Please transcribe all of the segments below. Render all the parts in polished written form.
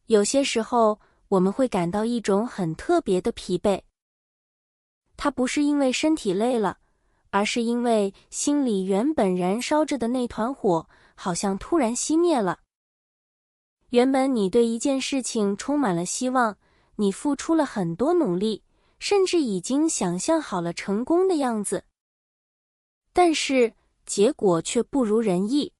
有些时候，我们会感到一种很特别的疲惫。它不是因为身体累了，而是因为心里原本燃烧着的那团火，好像突然熄灭了。原本你对一件事情充满了希望，你付出了很多努力，甚至已经想象好了成功的样子，但是结果却不如人意。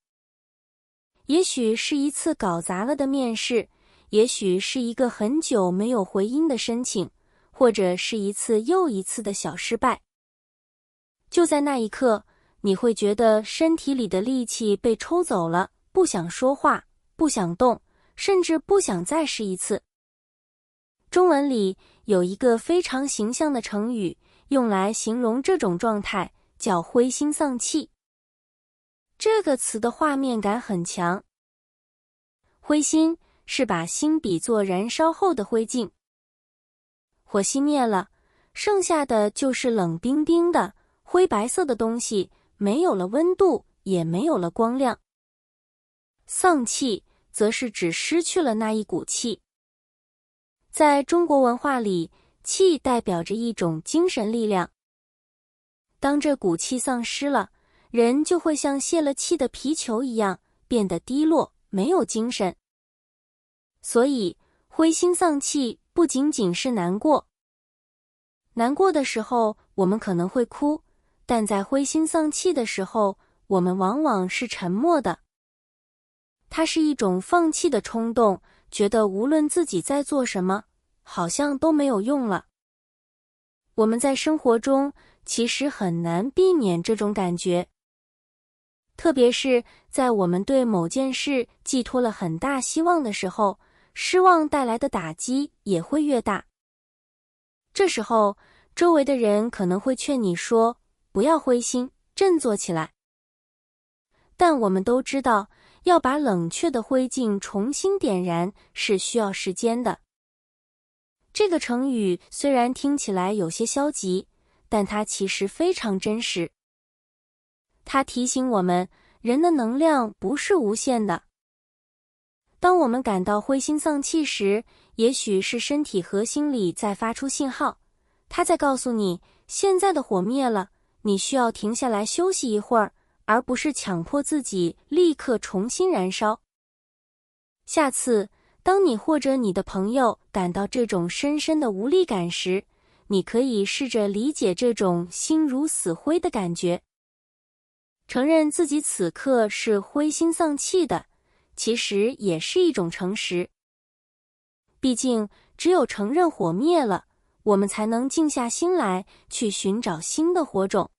也许是一次搞砸了的面试，也许是一个很久没有回音的申请，或者是一次又一次的小失败。就在那一刻，你会觉得身体里的力气被抽走了，不想说话，不想动，甚至不想再试一次。中文里有一个非常形象的成语，用来形容这种状态，叫灰心丧气。这个词的画面感很强。灰心是把心比作燃烧后的灰烬，火熄灭了，剩下的就是冷冰冰的灰白色的东西，没有了温度，也没有了光亮。丧气则是指失去了那一股气。在中国文化里，气代表着一种精神力量。当这股气丧失了，人就会像泄了气的皮球一样，变得低落，没有精神。所以，灰心丧气不仅仅是难过。难过的时候，我们可能会哭，但在灰心丧气的时候，我们往往是沉默的。它是一种放弃的冲动，觉得无论自己在做什么，好像都没有用了。我们在生活中其实很难避免这种感觉，特别是在我们对某件事寄托了很大希望的时候，失望带来的打击也会越大。这时候，周围的人可能会劝你说，不要灰心，振作起来。但我们都知道，要把冷却的灰烬重新点燃是需要时间的。这个成语虽然听起来有些消极，但它其实非常真实。它提醒我们，人的能量不是无限的。当我们感到灰心丧气时，也许是身体核心里在发出信号，它在告诉你，现在的火灭了，你需要停下来休息一会儿，而不是强迫自己立刻重新燃烧。下次，当你或者你的朋友感到这种深深的无力感时，你可以试着理解这种心如死灰的感觉。承认自己此刻是灰心丧气的，其实也是一种诚实。毕竟，只有承认火灭了，我们才能静下心来去寻找新的火种。